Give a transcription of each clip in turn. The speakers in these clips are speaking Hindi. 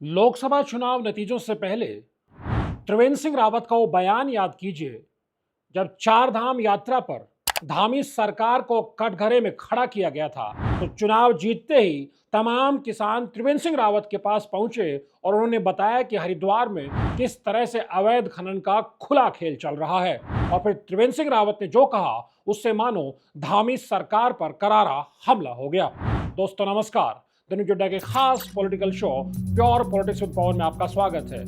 लोकसभा चुनाव नतीजों से पहले त्रिवेंद्र सिंह रावत का वो बयान याद कीजिए जब चार धाम यात्रा पर धामी सरकार को कटघरे में खड़ा किया गया था। तो चुनाव जीतते ही तमाम किसान त्रिवेंद्र सिंह रावत के पास पहुंचे और उन्होंने बताया कि हरिद्वार में किस तरह से अवैध खनन का खुला खेल चल रहा है। और फिर त्रिवेंद्र सिंह रावत ने जो कहा उससे मानो धामी सरकार पर करारा हमला हो गया। दोस्तों नमस्कार, दैनिक जोड़ा के खास political show pure politics with Pawan में आपका स्वागत है।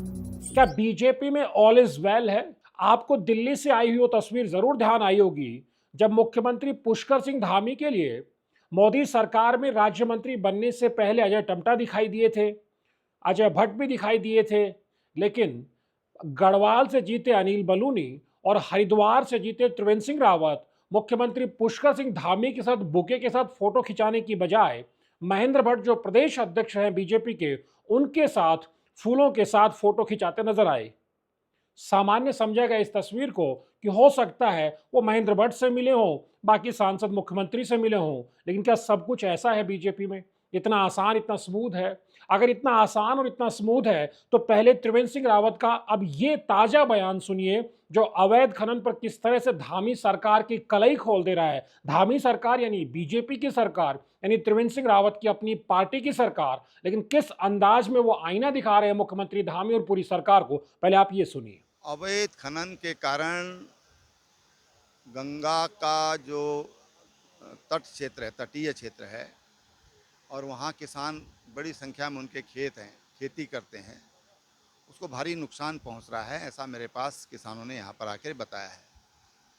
क्या बीजेपी में ऑल इज वेल है? आपको दिल्ली से आई हुई वो तस्वीर जरूर ध्यान आई होगी जब मुख्यमंत्री पुष्कर सिंह धामी के लिए मोदी सरकार में राज्य मंत्री बनने से पहले अजय टम्टा दिखाई दिए थे, अजय भट्ट भी दिखाई दिए थे, लेकिन गढ़वाल से जीते अनिल बलूनी और हरिद्वार से जीते त्रिवेंद्र सिंह रावत मुख्यमंत्री पुष्कर सिंह धामी के साथ बुके के साथ फोटो खिंचाने की बजाय महेंद्र भट्ट जो प्रदेश अध्यक्ष हैं बीजेपी के, उनके साथ फूलों के साथ फोटो खिंचाते नजर आए। सामान्य समझा गया इस तस्वीर को कि हो सकता है वो महेंद्र भट्ट से मिले हों, बाकी सांसद मुख्यमंत्री से मिले हों, लेकिन क्या सब कुछ ऐसा है बीजेपी में? इतना आसान, इतना स्मूथ है? अगर इतना आसान और इतना स्मूथ है तो पहले त्रिवेंद्र सिंह रावत का अब ये ताजा बयान सुनिए जो अवैध खनन पर किस तरह से धामी सरकार की कलई खोल दे रहा है। धामी सरकार यानी बीजेपी की सरकार, यानी त्रिवेंद्र सिंह रावत की अपनी पार्टी की सरकार, लेकिन किस अंदाज में वो आईना दिखा रहे हैं मुख्यमंत्री धामी और पूरी सरकार को, पहले आप ये सुनिए। अवैध खनन के कारण गंगा का जो तट क्षेत्र है, तटीय क्षेत्र है, और वहाँ किसान बड़ी संख्या में उनके खेत हैं, खेती करते हैं, उसको भारी नुकसान पहुँच रहा है। ऐसा मेरे पास किसानों ने यहाँ पर आकर बताया है।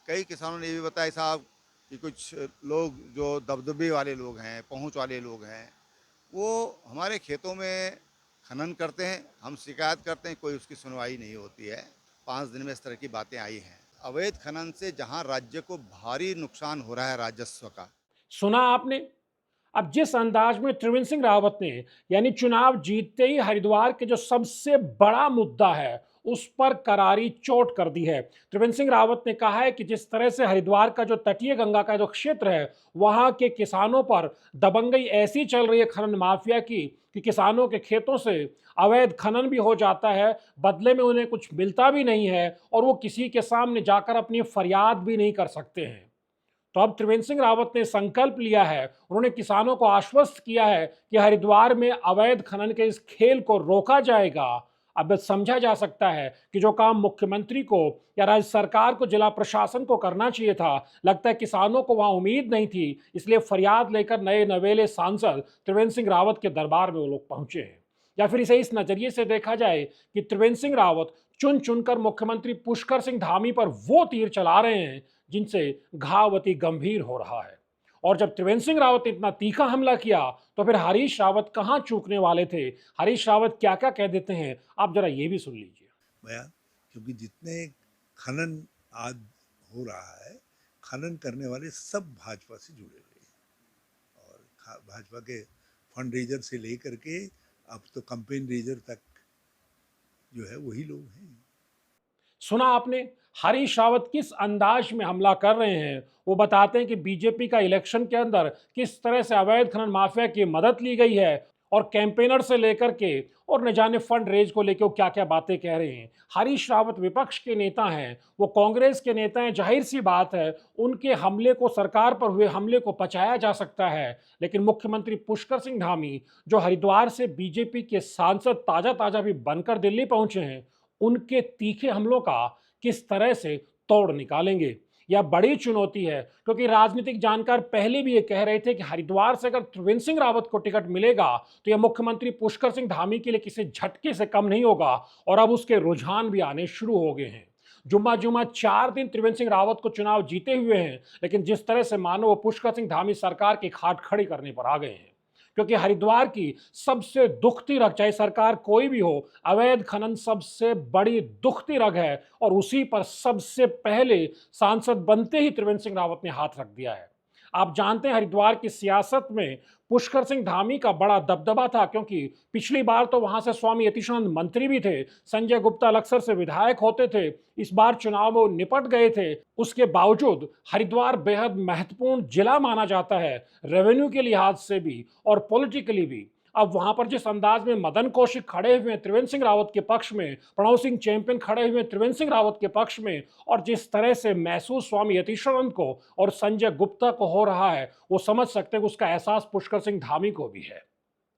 कई किसानों ने ये भी बताया साहब कि कुछ लोग जो दबदबे वाले लोग हैं, पहुँच वाले लोग हैं, वो हमारे खेतों में खनन करते हैं, हम शिकायत करते हैं, कोई उसकी सुनवाई नहीं होती है। 5 दिन में इस तरह की बातें आई हैं। अवैध खनन से जहां राज्य को भारी नुकसान हो रहा है राजस्व का। सुना आपने? अब जिस अंदाज में त्रिवेंद्र सिंह रावत ने यानी चुनाव जीतते ही हरिद्वार के जो सबसे बड़ा मुद्दा है उस पर करारी चोट कर दी है। त्रिवेंद्र सिंह रावत ने कहा है कि जिस तरह से हरिद्वार का जो तटीय गंगा का जो क्षेत्र है वहां के किसानों पर दबंगई ऐसी चल रही है खनन माफिया की कि किसानों के खेतों से अवैध खनन भी हो जाता है, बदले में उन्हें कुछ मिलता भी नहीं है और वो किसी के सामने जाकर अपनी फरियाद भी नहीं कर सकते हैं। तो अब त्रिवेंद्र सिंह रावत ने संकल्प लिया है, उन्होंने किसानों को आश्वस्त किया है कि हरिद्वार में अवैध खनन के इस खेल को रोका जाएगा। अब समझा जा सकता है कि जो काम मुख्यमंत्री को या राज्य सरकार को, जिला प्रशासन को करना चाहिए था, लगता है किसानों को वहां उम्मीद नहीं थी, इसलिए फरियाद लेकर नए नवेले सांसद त्रिवेंद्र सिंह रावत के दरबार में वो लोग पहुंचे हैं। या फिर इसे इस नजरिए से देखा जाए कि त्रिवेंद्र सिंह रावत चुन चुनकर मुख्यमंत्री पुष्कर सिंह धामी पर वो तीर चला रहे हैं जिनसे घाव अति गंभीर हो रहा है। और जब त्रिवेंद्र सिंह रावत ने इतना तीखा हमला किया तो फिर हरीश रावत कहां चूकने वाले थे? हरीश रावत क्या क्या कह देते हैं, आप जरा ये भी सुन लीजिए। भैया, क्योंकि जितने खनन आज हो रहा है, खनन करने वाले सब भाजपा से जुड़े हुए हैं और भाजपा के फंड रेजर से लेकर के अब तो कैंपेन रेजर तक जो है वही लोग हैं। सुना आपने हरीश रावत किस अंदाज में हमला कर रहे हैं? वो बताते हैं कि बीजेपी का इलेक्शन के अंदर किस तरह से अवैध खनन माफिया की मदद ली गई है और कैंपेनर से लेकर के और न जाने फंड रेज को लेकर वो क्या क्या बातें कह रहे हैं। हरीश रावत विपक्ष के नेता हैं, वो कांग्रेस के नेता हैं, जाहिर सी बात है उनके हमले को, सरकार पर हुए हमले को पचाया जा सकता है, लेकिन मुख्यमंत्री पुष्कर सिंह धामी जो हरिद्वार से बीजेपी के सांसद ताजा ताजा भी बनकर दिल्ली पहुंचे हैं, उनके तीखे हमलों का किस तरह से तोड़ निकालेंगे? यह बड़ी चुनौती है क्योंकि राजनीतिक जानकार पहले भी ये कह रहे थे कि हरिद्वार से अगर त्रिवेंद्र सिंह रावत को टिकट मिलेगा तो यह मुख्यमंत्री पुष्कर सिंह धामी के लिए किसी झटके से कम नहीं होगा। और अब उसके रुझान भी आने शुरू हो गए हैं। जुम्मा जुम्मा 4 दिन त्रिवेंद्र सिंह रावत को चुनाव जीते हुए हैं, लेकिन जिस तरह से मानो वो पुष्कर सिंह धामी सरकार की खाट खड़ी करने पर आ गए हैं, क्योंकि हरिद्वार की सबसे दुखती रग, चाहे सरकार कोई भी हो, अवैध खनन सबसे बड़ी दुखती रग है और उसी पर सबसे पहले सांसद बनते ही त्रिवेंद्र सिंह रावत ने हाथ रख दिया है। आप जानते हैं हरिद्वार की सियासत में पुष्कर सिंह धामी का बड़ा दबदबा था, क्योंकि पिछली बार तो वहां से स्वामी यतीशानंद मंत्री भी थे, संजय गुप्ता लक्सर से विधायक होते थे, इस बार चुनाव में निपट गए थे। उसके बावजूद हरिद्वार बेहद महत्वपूर्ण जिला माना जाता है, रेवेन्यू के लिहाज से भी और पॉलिटिकली भी। अब वहां पर जिस अंदाज में मदन कौशिक खड़े हुए हैं त्रिवेंद्र सिंह रावत के पक्ष में, प्रणव सिंह चैंपियन खड़े हुए हैं त्रिवेंद्र सिंह रावत के पक्ष में, और जिस तरह से महसूस स्वामी यतीश्वरन को और संजय गुप्ता को हो रहा है, वो समझ सकते हैं कि उसका एहसास पुष्कर सिंह धामी को भी है,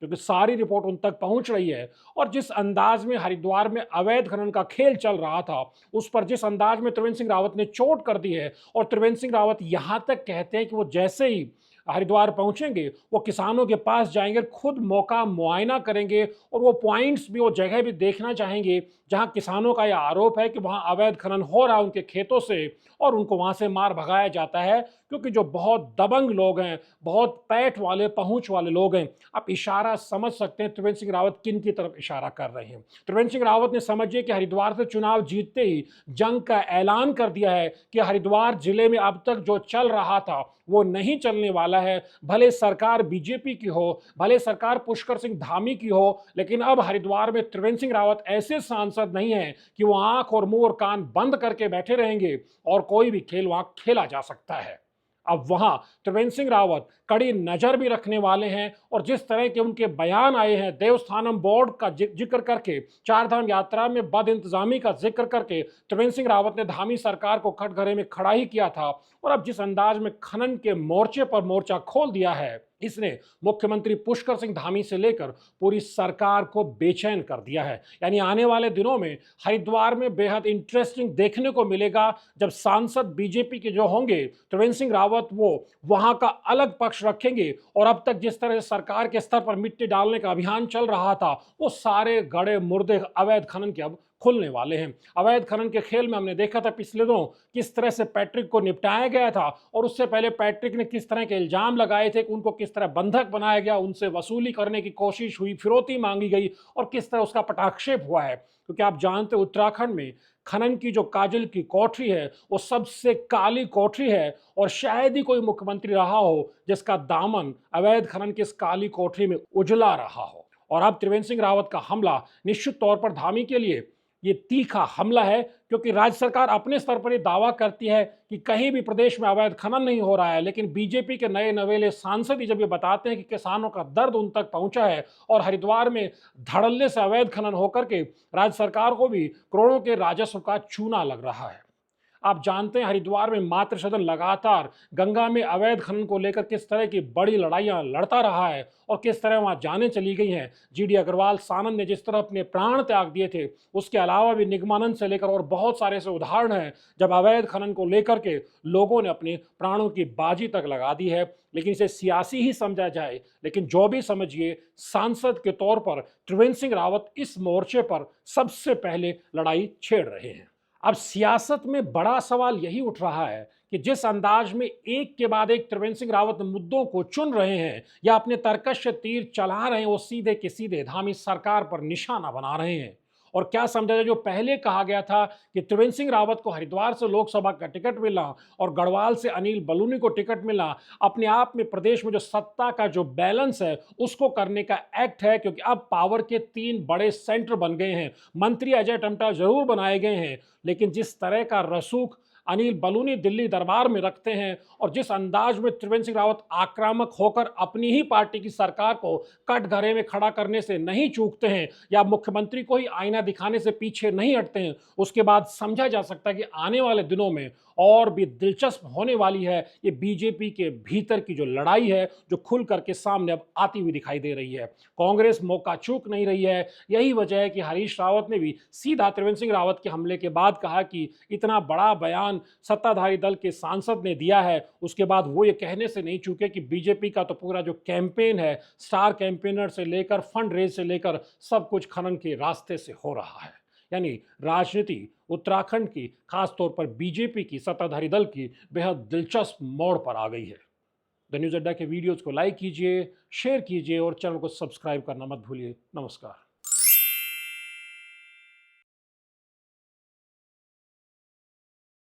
क्योंकि सारी रिपोर्ट उन तक पहुंच रही है। और जिस अंदाज में हरिद्वार में अवैध खनन का खेल चल रहा था, उस पर जिस अंदाज में त्रिवेंद्र सिंह रावत ने चोट कर दी है, और त्रिवेंद्र सिंह रावत यहां तक कहते हैं कि वो जैसे ही हरिद्वार पहुंचेंगे वो किसानों के पास जाएंगे, खुद मौका मुआयना करेंगे, और वो पॉइंट्स भी, वो जगह भी देखना चाहेंगे जहां किसानों का यह आरोप है कि वहां अवैध खनन हो रहा है उनके खेतों से, और उनको वहां से मार भगाया जाता है, क्योंकि जो बहुत दबंग लोग हैं, बहुत पैठ वाले, पहुंच वाले लोग हैं। आप इशारा समझ सकते हैं त्रिवेंद्र सिंह रावत किन की तरफ इशारा कर रहे हैं। त्रिवेंद्र सिंह रावत ने समझिए कि हरिद्वार से चुनाव जीतते ही जंग का ऐलान कर दिया है कि हरिद्वार जिले में अब तक जो चल रहा था वो नहीं चलने वाला है। भले सरकार बीजेपी की हो, भले सरकार पुष्कर सिंह धामी की हो, लेकिन अब हरिद्वार में त्रिवेंद्र सिंह रावत ऐसे सांसद नहीं है कि वो आंख और मुंह और कान बंद करके बैठे रहेंगे और कोई भी खेल वहां खेला जा सकता है। अब वहां त्रिवेंद्र सिंह रावत कड़ी नजर भी रखने वाले हैं, और जिस तरह के उनके बयान आए हैं देवस्थानम बोर्ड का जिक्र करके, चारधाम यात्रा में बद इंतजामी का जिक्र करके, त्रिवेंद्र सिंह रावत ने धामी सरकार को कटघरे में खड़ा ही किया था। और अब जिस अंदाज में खनन के मोर्चे पर मोर्चा खोल दिया है, इसने मुख्यमंत्री पुष्कर सिंह धामी से लेकर पूरी सरकार को बेचैन कर दिया है। यानी आने वाले दिनों में हरिद्वार में बेहद इंटरेस्टिंग देखने को मिलेगा, जब सांसद बीजेपी के जो होंगे त्रिवेंद्र सिंह रावत वो वहां का अलग पक्ष रखेंगे, और अब तक जिस तरह से सरकार के स्तर पर मिट्टी डालने का अभियान चल रहा था, वो सारे गड़े मुर्दे अवैध खनन के अब खुलने वाले हैं। अवैध खनन के खेल में हमने देखा था पिछले दिनों किस तरह से पैट्रिक को निपटाया गया था, और उससे पहले पैट्रिक ने किस तरह के इल्जाम लगाए थे कि उनको किस तरह बंधक बनाया गया, उनसे वसूली करने की कोशिश हुई, फिरौती मांगी गई, और किस तरह उसका पटाक्षेप हुआ है। क्योंकि आप जानते हैं उत्तराखंड में खनन की जो काजल की कोठरी है वो सबसे काली कोठरी है, और शायद ही कोई मुख्यमंत्री रहा हो जिसका दामन अवैध खनन की इस काली कोठरी में उजला रहा हो। और अब त्रिवेंद्र सिंह रावत का हमला निश्चित तौर पर धामी के लिए ये तीखा हमला है, क्योंकि राज्य सरकार अपने स्तर पर ये दावा करती है कि कहीं भी प्रदेश में अवैध खनन नहीं हो रहा है, लेकिन बीजेपी के नए नवेले सांसद ही जब ये बताते हैं कि किसानों का दर्द उन तक पहुंचा है और हरिद्वार में धड़ल्ले से अवैध खनन होकर के राज्य सरकार को भी करोड़ों के राजस्व का चूना लग रहा है। आप जानते हैं हरिद्वार में मातृ सदन लगातार गंगा में अवैध खनन को लेकर किस तरह की बड़ी लड़ाइयां लड़ता रहा है, और किस तरह वहां जाने चली गई हैं। जीडी अग्रवाल सानंद ने जिस तरह अपने प्राण त्याग दिए थे, उसके अलावा भी निगमानंद से लेकर और बहुत सारे ऐसे उदाहरण हैं जब अवैध खनन को लेकर के लोगों ने अपने प्राणों की बाजी तक लगा दी है। लेकिन इसे सियासी ही समझा जाए, लेकिन जो भी समझिए, सांसद के तौर पर त्रिवेंद्र सिंह रावत इस मोर्चे पर सबसे पहले लड़ाई छेड़ रहे हैं। अब सियासत में बड़ा सवाल यही उठ रहा है कि जिस अंदाज में एक के बाद एक त्रिवेंद्र सिंह रावत मुद्दों को चुन रहे हैं या अपने तर्कश से तीर चला रहे हैं, वो सीधे के सीधे धामी सरकार पर निशाना बना रहे हैं। और क्या समझा जाए, जो पहले कहा गया था कि त्रिवेंद्र सिंह रावत को हरिद्वार से लोकसभा का टिकट मिलना और गढ़वाल से अनिल बलूनी को टिकट मिलना अपने आप में प्रदेश में जो सत्ता का जो बैलेंस है उसको करने का एक्ट है, क्योंकि अब पावर के 3 बड़े सेंटर बन गए हैं। मंत्री अजय टमटा जरूर बनाए गए हैं, लेकिन जिस तरह का रसूख अनिल बलूनी दिल्ली दरबार में रखते हैं, और जिस अंदाज में त्रिवेंद्र सिंह रावत आक्रामक होकर अपनी ही पार्टी की सरकार को कटघरे में खड़ा करने से नहीं चूकते हैं, या मुख्यमंत्री को ही आईना दिखाने से पीछे नहीं हटते हैं, उसके बाद समझा जा सकता है कि आने वाले दिनों में और भी दिलचस्प होने वाली है ये बीजेपी के भीतर की जो लड़ाई है, जो खुल करके सामने अब आती हुई दिखाई दे रही है। कांग्रेस मौका चूक नहीं रही है। यही वजह है कि हरीश रावत ने भी सीधा त्रिवेंद्र सिंह रावत के हमले के बाद कहा कि इतना बड़ा बयान सत्ताधारी दल के सांसद ने दिया है, उसके बाद वो ये कहने से नहीं चूके कि बीजेपी का तो पूरा जो कैंपेन है, स्टार कैंपेनर से लेकर फंड रेज से लेकर सब कुछ खनन के रास्ते से हो रहा है। यानी राजनीति उत्तराखंड की, खासतौर पर बीजेपी की सत्ताधारी दल की बेहद दिलचस्प मोड़ पर आ गई है। द न्यूज़ अड्डा के वीडियोज़ को लाइक कीजिए, शेयर कीजिए और चैनल को सब्सक्राइब करना मत भूलिए। नमस्कार।